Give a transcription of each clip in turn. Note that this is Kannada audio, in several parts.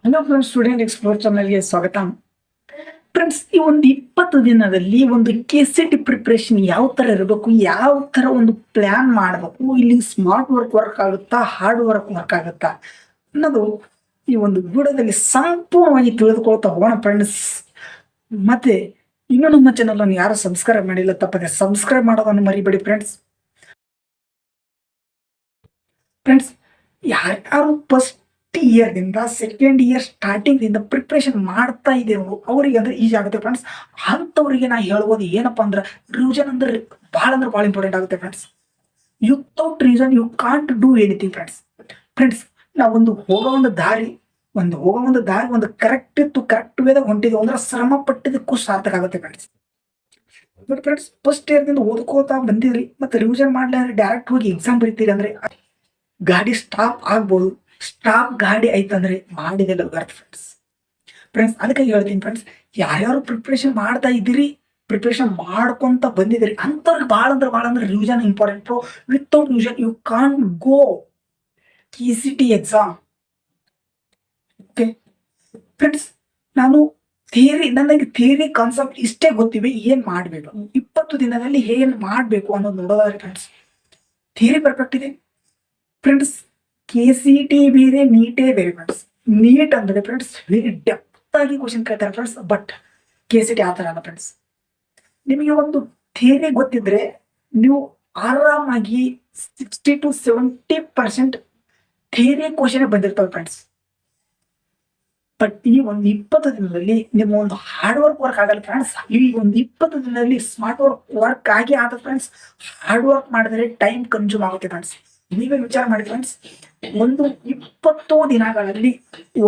ಹಲೋ ಫ್ರೆಂಡ್ಸ್, ಸ್ಟೂಡೆಂಟ್ ಎಕ್ಸ್ಪ್ಲೋರ್ ಚಾನಲ್ಗೆ ಸ್ವಾಗತ. ಫ್ರೆಂಡ್ಸ್, ಈ ಒಂದು 20 ದಿನದಲ್ಲಿ ಒಂದು KCET ಪ್ರಿಪ್ರೇಷನ್ ಯಾವ ಥರ ಇರಬೇಕು, ಯಾವ ಥರ ಒಂದು ಪ್ಲ್ಯಾನ್ ಮಾಡಬೇಕು, ಇಲ್ಲಿ ಸ್ಮಾರ್ಟ್ ವರ್ಕ್ ಆಗುತ್ತಾ, ಹಾರ್ಡ್ ವರ್ಕ್ ಆಗುತ್ತಾ ಅನ್ನೋದು ಈ ಒಂದು ವಿಡಿಯೋದಲ್ಲಿ ಸಂಪೂರ್ಣವಾಗಿ ತಿಳಿದುಕೊಳ್ತಾ ಹೋಗೋಣ ಫ್ರೆಂಡ್ಸ್. ಮತ್ತೆ ಇನ್ನೂ ನಮ್ಮ ಚಾನಲ್ ಅನ್ನು ಯಾರು ಸಬ್ಸ್ಕ್ರೈಬ್ ಮಾಡಿಲ್ಲ ತಪ್ಪದೆ ಸಬ್ಸ್ಕ್ರೈಬ್ ಮಾಡೋದನ್ನು ಮರಿಬೇಡಿ ಫ್ರೆಂಡ್ಸ್. ಯಾರು ಫಸ್ಟ್ ಇಯರ್ದಿಂದ ಸೆಕೆಂಡ್ ಇಯರ್ ಸ್ಟಾರ್ಟಿಂಗ್ ದಿಂದ ಪ್ರಿಪ್ರೇಷನ್ ಮಾಡ್ತಾ ಇದ್ದೇವೆ ಅವರಿಗೆ ಅಂದ್ರೆ ಈಜಿ ಆಗುತ್ತೆ ಫ್ರೆಂಡ್ಸ್. ಅಂಥವ್ರಿಗೆ ನಾ ಹೇಳ್ಬೋದು ಏನಪ್ಪಾ ಅಂದ್ರೆ ರಿವಿಷನ್ ಅಂದ್ರೆ ಭಾಳ ಇಂಪಾರ್ಟೆಂಟ್ ಆಗುತ್ತೆ friends. Without reason you can't do anything friends. ನಾವು ಹೋಗೋ ಒಂದು ದಾರಿ ಒಂದು ಕರೆಕ್ಟ್ ವೇದಾಗ ಹೊಂಟಿದ್ವಿ ಅಂದ್ರೆ ಶ್ರಮ ಪಟ್ಟಿದ್ದಕ್ಕೂ ಸಾರ್ಥಕ ಆಗುತ್ತೆ ಫ್ರೆಂಡ್ಸ್. ಬಟ್ ಫ್ರೆಂಡ್ಸ್, ಫಸ್ಟ್ ಇಯರ್ದಿಂದ ಓದ್ಕೋತಾ ಬಂದಿದ್ರಿ ಮತ್ತೆ ರಿವಿಷನ್ ಮಾಡ್ಲಿಲ್ಲ ಡೈರೆಕ್ಟ್ ಹೋಗಿ ಎಕ್ಸಾಮ್ ಬರೀತೀರಿ ಅಂದ್ರೆ ಗಾಡಿ ಸ್ಟಾಪ್ ಆಗ್ಬೋದು. ಸ್ಟಾಪ್ ಗಾಡಿ ಐತಂದ್ರೆ ಮಾಡಿದೆಲ್ಲ ವ್ಯರ್ಥ ಫ್ರೆಂಡ್ಸ್. ಅದಕ್ಕೆ ಹೇಳ್ತೀನಿ ಫ್ರೆಂಡ್ಸ್, ಯಾರ್ಯಾರು ಪ್ರಿಪ್ರೇಷನ್ ಮಾಡ್ತಾ ಇದ್ದೀರಿ, ಪ್ರಿಪ್ರೇಷನ್ ಮಾಡ್ಕೊಂತ ಬಂದಿದ್ದೀರಿ ಅಂಥವ್ರಿಗೆ ಭಾಳ ಅಂದ್ರೆ revision important. Without revision you can't go KCET exam. Okay friends, ನನಗೆ ಥಿಯರಿ ಕಾನ್ಸೆಪ್ಟ್ ಇಷ್ಟೇ ಗೊತ್ತಿವೆ. ಏನ್ ಮಾಡಬೇಕು 20 ದಿನದಲ್ಲಿ ಏನ್ ಮಾಡಬೇಕು ಅನ್ನೋದು ನೋಡೋದಾದ್ರೆ ಫ್ರೆಂಡ್ಸ್, ಥಿಯರಿ ಪರ್ಫೆಕ್ಟ್ ಇದೆ ಫ್ರೆಂಡ್ಸ್. KCET ಬೇರೆ, ನೀಟೇ ಬೇರೆ ಫ್ರೆಂಡ್ಸ್. ನೀಟ್ ಅಂದ್ರೆ ಫ್ರೆಂಡ್ಸ್ ವೆರಿ ಡೆಪ್ತ್ ಆಗಿ ಕ್ವಶನ್ ಕೇಳ್ತಾರೆ ಫ್ರೆಂಡ್ಸ್. ಬಟ್ KCET ಆ ಥರ ಅಲ್ಲ ಫ್ರೆಂಡ್ಸ್. ನಿಮಗೆ ಒಂದು ಥಿಯರಿ ಗೊತ್ತಿದ್ರೆ ನೀವು ಆರಾಮಾಗಿ 60 to 70% ಥಿಯರಿ ಕ್ವಶನ್ ಬಂದಿರ್ತವೆ ಫ್ರೆಂಡ್ಸ್. ಬಟ್ ಈ ಒಂದು 20 ದಿನದಲ್ಲಿ ನಿಮ್ಮ ಒಂದು ಹಾರ್ಡ್ ವರ್ಕ್ ಆಗಲ್ಲ ಫ್ರೆಂಡ್ಸ್. ಈ ಒಂದು 20 ದಿನದಲ್ಲಿ ಸ್ಮಾರ್ಟ್ ವರ್ಕ್ ಆಗಿ ಆದ ಫ್ರೆಂಡ್ಸ್. ಹಾರ್ಡ್ ವರ್ಕ್ ಮಾಡಿದ್ರೆ ಟೈಮ್ ಕನ್ಸ್ಯೂಮ್ ಆಗುತ್ತೆ ಫ್ರೆಂಡ್ಸ್. ನೀವೇ ವಿಚಾರ ಮಾಡಿ ಫ್ರೆಂಡ್ಸ್, ಒಂದು 20 ದಿನಗಳಲ್ಲಿ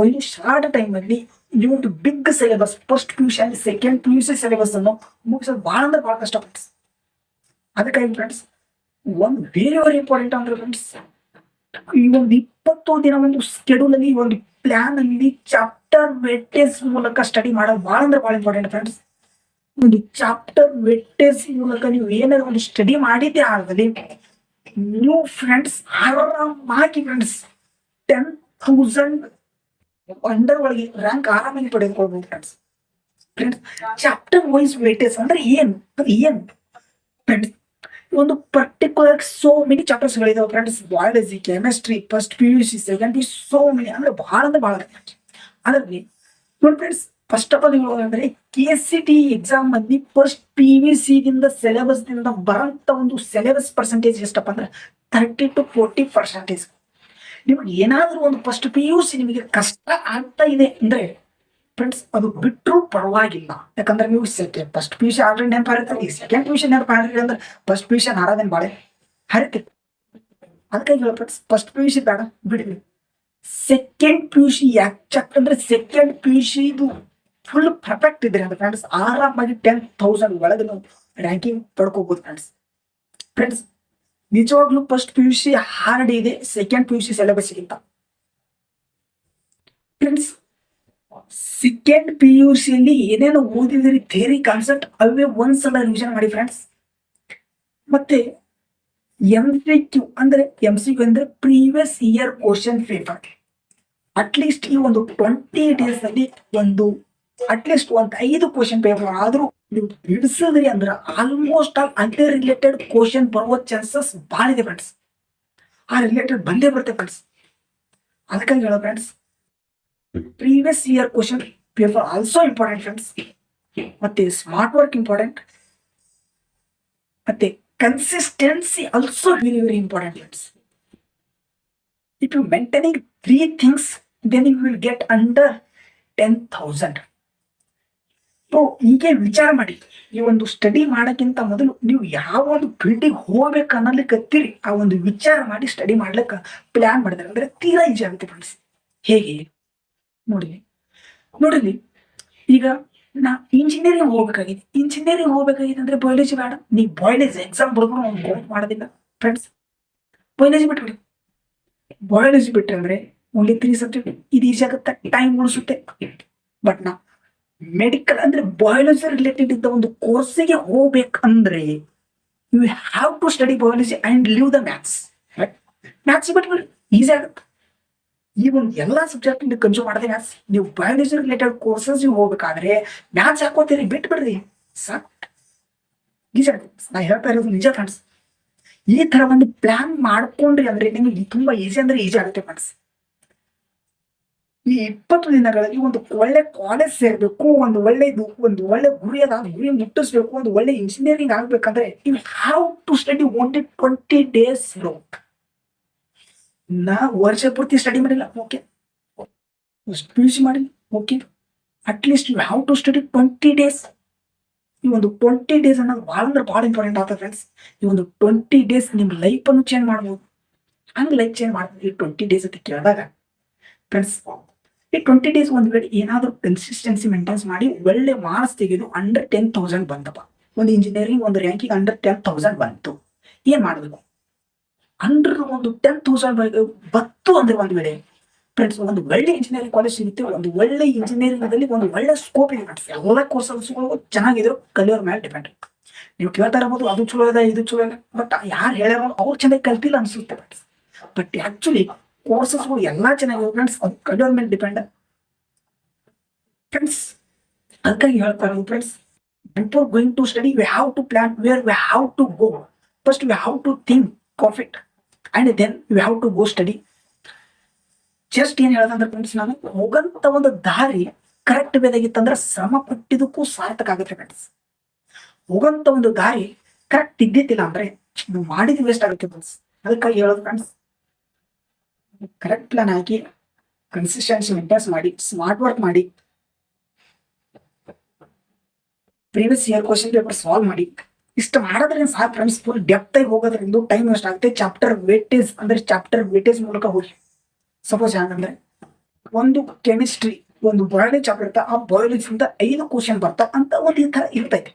ಒಂದು ಶಾರ್ಟ್ ಟೈಮ್ ಅಲ್ಲಿ ನೀವು ಒಂದು big syllabus first PUC second PUC syllabus ಅನ್ನು ಮುಗಿಸೋದು ಭಾಳ ಕಷ್ಟ ಫ್ರೆಂಡ್ಸ್. ಅದಕ್ಕಾಗಿ ಫ್ರೆಂಡ್ಸ್, ಒಂದು ವೆರಿ ಇಂಪಾರ್ಟೆಂಟ್ ಅಂದ್ರೆ ಫ್ರೆಂಡ್ಸ್, ಈ ಒಂದು 20 ದಿನ ಒಂದು ಸ್ಕೆಡ್ಯೂಲ್ ಅಲ್ಲಿ ಒಂದು ಪ್ಲಾನ್ ಅಲ್ಲಿ ಚಾಪ್ಟರ್ ವೆಟ್ಟೇಜ್ ಮೂಲಕ ಸ್ಟಡಿ ಮಾಡೋದು ಭಾಳ ಇಂಪಾರ್ಟೆಂಟ್ ಫ್ರೆಂಡ್ಸ್. ಒಂದು ಚಾಪ್ಟರ್ ವೆಟ್ಟೇಜ್ ಮೂಲಕ ನೀವು ಏನಾದ್ರು ಒಂದು ಸ್ಟಡಿ ಮಾಡಿದ್ದೆ ಆಗಲಿ ನೀವು ಫ್ರೆಂಡ್ಸ್ ಆರಾಮಾಗಿ ಫ್ರೆಂಡ್ಸ್ 10,000 ಅಂಡರ್ ಒಳಗೆ ರ್ಯಾಂಕ್ ಆರಾಮಾಗಿ ಪಡೆದುಕೊಳ್ಬಹುದು ಫ್ರೆಂಡ್ಸ್. ಚಾಪ್ಟರ್ ವೈಸ್ ವೇಟೇಜ್ ಅಂದ್ರೆ ಏನು ಫ್ರೆಂಡ್ಸ್, ಒಂದು ಪರ್ಟಿಕ್ಯುಲರ್ ಸೋ ಮೆನಿ ಚಾಪ್ಟರ್ಸ್ ಗಳಿದಾವೆ friends. Biology, chemistry, first PUC, second PUC, so many ಅಂದ್ರೆ ಭಾಳ ಅದರಲ್ಲಿ ನೋಡಿ ಫ್ರೆಂಡ್ಸ್. ಫಸ್ಟ್ ಆಫ್ ಆಲ್ ಹೇಳೋದಂದ್ರೆ KCET ಎಕ್ಸಾಮ್ ಅಲ್ಲಿ ಫಸ್ಟ್ PUC ದಿಂದ ಸಿಲೆಬಸ್ ದಿಂದ ಬರಂತ ಒಂದು ಸಿಲೆಬಸ್ ಪರ್ಸೆಂಟೇಜ್ ಎಷ್ಟಪ್ಪ ಅಂದ್ರೆ 30 to 40%. ನಿಮ್ಗೆ ಏನಾದ್ರೂ ಒಂದು ಫಸ್ಟ್ PUC ನಿಮಗೆ ಕಷ್ಟ ಆಗ್ತಾ ಇದೆ ಅಂದ್ರೆ ಫ್ರೆಂಡ್ಸ್ ಅದು ಬಿಟ್ಟರು ಪರವಾಗಿಲ್ಲ. ಯಾಕಂದ್ರೆ ನೀವು ಫಸ್ಟ್ PUC ಆಲ್ರೆಡಿ ನೆನಪು ಹಾರಿರ್ತಾರೆ, ಈ ಸೆಕೆಂಡ್ PUC ನೆನಪು ಹಾರಿರಿ ಅಂದ್ರೆ ಫಸ್ಟ್ PUC ಹಾರೋದೇನು ಬಾಳೆ ಹರಿತೀವಿ. ಅದಕ್ಕಾಗಿ ಹೇಳ ಫ್ರೆಂಡ್ಸ್, ಫಸ್ಟ್ PUC ಬೇಡ ಬಿಡ್ರಿ. ಸೆಕೆಂಡ್ PUC ಯಾಕೆ ಅಂದ್ರೆ ಸೆಕೆಂಡ್ PUC ಇದು ಫುಲ್ ಪರ್ಫೆಕ್ಟ್ ಇದ್ರೆ ಅಂದ್ರೆ ಫ್ರೆಂಡ್ಸ್ ಆರಾಮಾಗಿ 10,000 ಒಳಗೆ ರ್ಯಾಂಕಿಂಗ್ ಪಡ್ಕೋಬಹುದು ಫ್ರೆಂಡ್ಸ್. ನಿಜವಾಗ್ಲೂ ಫಸ್ಟ್ PUC ಹಾರ್ಡ್ ಇದೆ ಸೆಕೆಂಡ್ PUC ಸಿಲೆಬಸ್ ಗಿಂತ ಫ್ರೆಂಡ್ಸ್. ಸೆಕೆಂಡ್ PUC ಅಲ್ಲಿ ಏನೇನು ಓದಿದ್ರಿ ಥಿಯರಿ ಕಾನ್ಸೆಪ್ಟ್ ಅವೇ ಒಂದ್ಸಲ ರಿವಿಷನ್ ಮಾಡಿ ಫ್ರೆಂಡ್ಸ್. ಮತ್ತೆ MCQ ಅಂದ್ರೆ previous year question paper at least ಈ ಒಂದು 20 ಡೇಸ್ ಅಲ್ಲಿ ಅಟ್ಲೀಸ್ಟ್ 5 ಕ್ವಶನ್ ಪೇಪರ್ ಆದ್ರೂ ನೀವು ಬಿಡಿಸಿದ್ರಿ ಅಂದ್ರೆ ಆಲ್ಮೋಸ್ಟ್ ಅದೇ ರಿಲೇಟೆಡ್ ಕ್ವಶನ್ ಬರುವ ಚಾನ್ಸಸ್ ಭಾಳ ಇದೆ ಫ್ರೆಂಡ್ಸ್. ಆ ರಿಲೇಟೆಡ್ ಬಂದೇ ಬರುತ್ತೆ ಫ್ರೆಂಡ್ಸ್. ಅದಕ್ಕಾಗಿ ಹೇಳೋ friends, previous year question paper also important friends. ಮತ್ತೆ ಸ್ಮಾರ್ಟ್ ವರ್ಕ್ ಇಂಪಾರ್ಟೆಂಟ್, ಮತ್ತೆ consistency also very important friends. If you maintaining 3 things then you will get under 10,000. So ಹೀಗೆ ವಿಚಾರ ಮಾಡಿ, ಈ ಒಂದು ಸ್ಟಡಿ ಮಾಡೋಕ್ಕಿಂತ ಮೊದಲು ನೀವು ಯಾವ ಒಂದು ಫೀಲ್ಡಿಗೆ ಹೋಗ್ಬೇಕು ಅನ್ನಲಿಕ್ಕತ್ತೀರಿ ಆ ಒಂದು ವಿಚಾರ ಮಾಡಿ ಸ್ಟಡಿ ಮಾಡ್ಲಿಕ್ಕೆ ಪ್ಲಾನ್ ಮಾಡಿದ್ರೆ ಅಂದ್ರೆ ತೀರಾ ಈಜಿ ಆಗುತ್ತೆ ಫ್ರೆಂಡ್ಸ್. ಹೇಗೆ ನೋಡಿರಿ, ಈಗ ನಾ ಇಂಜಿನಿಯರಿಂಗ್ ಹೋಗ್ಬೇಕಾಗಿದೆ ಅಂದ್ರೆ ಬಯಾಲಜಿ ಬೇಡ. ನೀವು ಬಯಾಲಜಿ ಎಕ್ಸಾಮ್ ಬರೋದು ಕೌಂಟ್ ಮಾಡೋದಿಲ್ಲ ಫ್ರೆಂಡ್ಸ್. ಬಯಾಲಜಿ ಬಿಟ್ರೆ ಅಂದ್ರೆ ಓನ್ಲಿ 3 ಸಬ್ಜೆಕ್ಟ್. ಇದು ಈಜಿ ಆಗುತ್ತೆ, ಟೈಮ್ ಉಳಿಸುತ್ತೆ. ಬಟ್ ನಾ ಮೆಡಿಕಲ್ ಅಂದ್ರೆ ಬಯಾಲಜಿ ರಿಲೇಟೆಡ್ ಇದ್ದ ಒಂದು ಕೋರ್ಸಿಗೆ ಹೋಗ್ಬೇಕಂದ್ರೆ you have to study biology and leave the maths ಬಿಟ್ಬಿಡಿ. ಈಸಿ ಆಗುತ್ತೆ. ಈ ಒಂದು ಎಲ್ಲಾ ಸಬ್ಜೆಕ್ಟ್ ನೀವು ಕನ್ಸ್ಯೂಮ್ ಮಾಡದೆ ಮ್ಯಾಥ್ಸ್. ನೀವು ಬಯಾಲಜಿ ರಿಲೇಟೆಡ್ ಕೋರ್ಸಸ್ ಹೋಗ್ಬೇಕಾದ್ರೆ ಮ್ಯಾಥ್ಸ್ ಹಾಕೋತೀರಿ ಬಿಟ್ಬಿಡ್ರಿ ಸಾಕ್. ನಿಜ ನಾ ಹೇಳ್ತಾ ಇರೋದು ನಿಜ ಫ್ರೆಂಡ್ಸ್. ಈ ತರ ಒಂದು ಪ್ಲಾನ್ ಮಾಡ್ಕೊಂಡ್ರಿ ಅಂದ್ರೆ ನಿಮಗೆ ತುಂಬಾ ಈಸಿ ಅಂದ್ರೆ ಈಸಿ ಆಗುತ್ತೆ ಫ್ರೆಂಡ್ಸ್. ಈ 20 ದಿನಗಳಲ್ಲಿ ಒಂದು ಒಳ್ಳೆ ಕಾಲೇಜ್ ಸೇರ್ಬೇಕು, ಒಂದು ಒಳ್ಳೆ ಗುರಿ ಅದ, ಗುರಿ ಮುಟ್ಟಿಸ್ಬೇಕು, ಒಂದು ಒಳ್ಳೆ ಇಂಜಿನಿಯರಿಂಗ್ ಆಗ್ಬೇಕಂದ್ರೆ you have to study only 20 days. ನಾ ವರ್ಷ ಪೂರ್ತಿ ಸ್ಟಡಿ ಮಾಡಿಲ್ಲ, ಓಕೆ, PUC ಮಾಡಿ, okay, at least you have to study 20 days. ಈ ಒಂದು 20 days ಅನ್ನೋದು ಭಾಳ ಅಂದ್ರೆ ಭಾಳ ಇಂಪಾರ್ಟೆಂಟ್ ಆಗ್ತದೆ ಫ್ರೆಂಡ್ಸ್. ಈ ಒಂದು 20 days ನಿಮ್ಮ ಲೈಫ್ ಅನ್ನು ಚೇಂಜ್ ಮಾಡ್ಬೋದು. ಹಂಗೆ ಲೈಫ್ ಚೇಂಜ್ ಮಾಡ್ಬೋದು ಈ 20 days ಅಂತ ಕೇಳಿದಾಗ ಫ್ರೆಂಡ್ಸ್. ಈ 20 days ಒಂದು ವೇಳೆ ಏನಾದರೂ ಕನ್ಸಿಸ್ಟೆನ್ಸಿ ಮೇಂಟೈನ್ಸ್ ಮಾಡಿ ಒಳ್ಳೆ ಮಾರ್ಕ್ಸ್ ತೆಗೆದು ಅಂಡರ್ 10,000 ಬಂತಪ್ಪ, ಒಂದು ಇಂಜಿನಿಯರಿಂಗ್ ಒಂದು ರ್ಯಾಂಕಿಂಗ್ ಅಂಡರ್ 10,000 ಬಂತು, ಏನ್ ಮಾಡಬೇಕು? ಅಂಡರ್ ಒಂದು 10,000 ಬತ್ತು ಅಂದ್ರೆ ಒಂದು ವೇಳೆ ಫ್ರೆಂಡ್ಸ್ ಒಂದು ಒಳ್ಳೆ ಇಂಜಿನಿಯರಿಂಗ್ ಕಾಲೇಜ್ ಸಿಗುತ್ತೆ. ಒಂದು ಒಳ್ಳೆ ಇಂಜಿನಿಯರಿಂಗ್ ದಲ್ಲಿ ಒಂದು ಒಳ್ಳೆ ಸ್ಕೋಪ್ ಇದೆ ಫ್ರೆಂಡ್ಸ್. ಎಲ್ಲ ಕೋರ್ಸಸ್ಗಳು ಚೆನ್ನಾಗಿದ್ರು ಕಲಿಯೋರ್ ಮೇಲೆ ಡಿಪೆಂಡ್. ನೀವು ಕೇಳ್ತಾ ಇರಬಹುದು ಅದು ಚಲೋ ಇದೆ ಇದು ಚಲೋ ಇಲ್ಲ, ಬಟ್ ಯಾರು ಹೇಳ್ಯಾರೋ ಅವ್ರು ಚೆನ್ನಾಗಿ ಕಲ್ತಿಲ್ಲ ಅನ್ಸುತ್ತೆ ಫ್ರೆಂಡ್ಸ್. ಬಟ್ ಆಕ್ಚುಲಿ ಕೋರ್ಸಸ್ಗಳು ಎಲ್ಲಾ ಚೆನ್ನಾಗಿವೆ ಫ್ರೆಂಡ್ಸ್, ಅದು ಕಲಿಯೋರ್ ಮೇಲೆ ಡಿಪೆಂಡ್ ಫ್ರೆಂಡ್ಸ್. ಅದಕ್ಕಾಗಿ ಹೇಳ್ತಾ ಇರೋದು friends, before going to study we have to plan where we have to go. First we have to think of it and then we have to go study. Just ಏನ್ ಹೇಳದಂದ್ರೆ ಫ್ರೆಂಡ್ಸ್, ನಾನು ಹೋಗಂತ ಒಂದು ದಾರಿ ಕರೆಕ್ಟ್ ವೇದಾಗಿತ್ತಂದ್ರೆ ಶ್ರಮ ಪಟ್ಟಿದ್ದಕ್ಕೂ ಸಾರ್ಥಕ ಆಗುತ್ತೆ ಫ್ರೆಂಡ್ಸ್. ಹೋಗಂತ ಒಂದು ದಾರಿ ಕರೆಕ್ಟ್ ಇದ್ದಿದ್ದಿಲ್ಲ ಅಂದ್ರೆ ನೀವು ಮಾಡಿದ ವೇಸ್ಟ್ ಆಗುತ್ತೆ ಫ್ರೆಂಡ್ಸ್. ಅದಕ್ಕಾಗಿ ಹೇಳೋದು ಫ್ರೆಂಡ್ಸ್, ಕರೆಕ್ಟ್ ಪ್ಲಾನ್ ಹಾಕಿ ಕನ್ಸಿಸ್ಟೆನ್ಸಿ ಮೇಂಟೈನ್ಸ್ ಮಾಡಿ ಸ್ಮಾರ್ಟ್ ವರ್ಕ್ ಮಾಡಿ previous year question paper solve ಮಾಡಿ. ಇಷ್ಟು ಮಾಡೋದ್ರಿಂದ ಸಾಕು ಫ್ರೆಂಡ್ಸ್. ಫುಲ್ ಡೆಪ್ತ್ ಆಗಿ ಹೋಗೋದ್ರಿಂದ ಟೈಮ್ ವೇಸ್ಟ್ ಆಗುತ್ತೆ. ಚಾಪ್ಟರ್ ವೇಟೇಜ್ ಮೂಲಕ ಹೋಗಿ. ಸಪೋಸ್ ಯಾಕಂದ್ರೆ ಒಂದು ಕೆಮಿಸ್ಟ್ರಿ ಒಂದು ಬಯಾಲಜಿ ಚಾಪ್ಟರ್ ಇರ್ತಾ, ಆ ಬಯಾಲಜಿಯಿಂದ 5 ಕ್ವಶನ್ ಬರ್ತಾವ ಅಂತ ಒಂದು ಈ ತರ ಇರ್ತೈತಿ.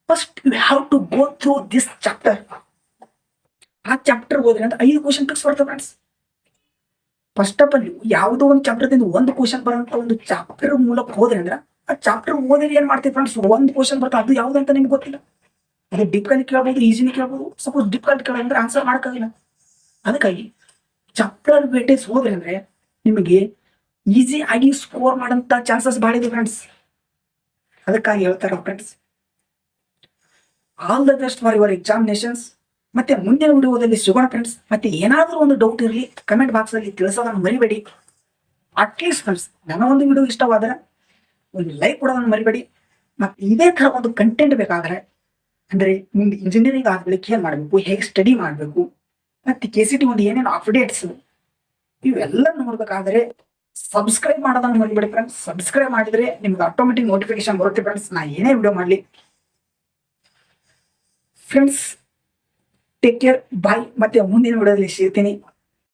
First you have to go through this chapter. ಆ ಚಾಪ್ಟರ್ ಹೋದ್ರೆ ಅಂತ 5 ಕ್ವಶನ್ ಫಿಕ್ಸ್ ಬರ್ತವೆ ಫ್ರೆಂಡ್ಸ್. ಫಸ್ಟ್ ಆಫ್ ಆಲ್ ಯಾವುದೋ ಒಂದು ಚಾಪ್ಟರ್ದಿಂದ 1 ಕ್ವಶನ್ ಬರೋಂತ ಒಂದು ಚಾಪ್ಟರ್ ಮೂಲಕ ಹೋದ್ರೆ ಅಂದ್ರೆ ಆ ಚಾಪ್ಟರ್ ಓದಿದ್ರೆ ಏನ್ ಮಾಡ್ತೀವಿ ಫ್ರೆಂಡ್ಸ್, 1 ಕ್ವಶನ್ ಬರ್ತಾ ಅದು ಯಾವ್ದಂತ ನಿಮ್ಗೆ ಗೊತ್ತಿಲ್ಲ. ಅದು ಡಿಫಿಕಲ್ಟ್ ಕೇಳ್ಬೋದು, ಈಸಿನಿ ಕೇಳ್ಬೋದು. ಸಪೋಸ್ ಡಿಫಿಕಲ್ಟ್ ಕೇಳಿದ್ರೆ ಆನ್ಸರ್ ಮಾಡೋಕ್ಕಾಗಿಲ್ಲ. ಅದಕ್ಕಾಗಿ ಚಾಪ್ಟರ್ ವೇಟೇಜ್ ಹೋದ್ರೆ ಅಂದ್ರೆ ನಿಮಗೆ ಈಸಿ ಆಗಿ ಸ್ಕೋರ್ ಮಾಡಂತ ಚಾನ್ಸಸ್ ಭಾಳ ಇದೆ ಫ್ರೆಂಡ್ಸ್. ಅದಕ್ಕಾಗಿ ಹೇಳ್ತಾರೆ friends, all the best for your examinations. ಮತ್ತೆ ಮುಂದಿನ ವಿಡಿಯೋದಲ್ಲಿ ಸಿಗೋಣ ಫ್ರೆಂಡ್ಸ್. ಮತ್ತೆ ಏನಾದರೂ ಒಂದು ಡೌಟ್ ಇರಲಿ ಕಮೆಂಟ್ ಬಾಕ್ಸ್ ಅಲ್ಲಿ ತಿಳಿಸೋದನ್ನು ಮರಿಬೇಡಿ. ಅಟ್ಲೀಸ್ಟ್ ಫ್ರೆಂಡ್ಸ್ ನನ್ನ ಒಂದು ವಿಡಿಯೋ ಇಷ್ಟವಾದ್ರೆ ಒಂದು ಲೈಕ್ ಕೊಡೋದನ್ನು ಮರಿಬೇಡಿ. ಮತ್ತೆ ಇದೇ ತರ ಒಂದು ಕಂಟೆಂಟ್ ಬೇಕಾದ್ರೆ ಅಂದ್ರೆ ಮುಂದೆ ಇಂಜಿನಿಯರಿಂಗ್ ಆಗ್ಲಿಕ್ಕೆ ಏನ್ ಮಾಡಬೇಕು, ಹೇಗೆ ಸ್ಟಡಿ ಮಾಡಬೇಕು, ಮತ್ತೆ KCT ಒಂದು ಏನೇನು ಅಪ್ಡೇಟ್ಸ್ ಇವೆಲ್ಲ ನೋಡ್ಬೇಕಾದ್ರೆ ಸಬ್ಸ್ಕ್ರೈಬ್ ಮಾಡೋದನ್ನು ಮರಿಬೇಡಿ ಫ್ರೆಂಡ್ಸ್. ಸಬ್ಸ್ಕ್ರೈಬ್ ಮಾಡಿದ್ರೆ ನಿಮ್ಗೆ ಆಟೋಮೆಟಿಕ್ ನೋಟಿಫಿಕೇಶನ್ ಬರುತ್ತೆ ಫ್ರೆಂಡ್ಸ್, ನಾ ಏನೇ ವಿಡಿಯೋ ಮಾಡಲಿ. ಫ್ರೆಂಡ್ಸ್ ಟೇಕ್ ಕೇರ್, ಬಾಯ್. ಮತ್ತೆ ಮುಂದಿನ ವಿಡಿಯೋದಲ್ಲಿ ಸಿಗ್ತೀನಿ.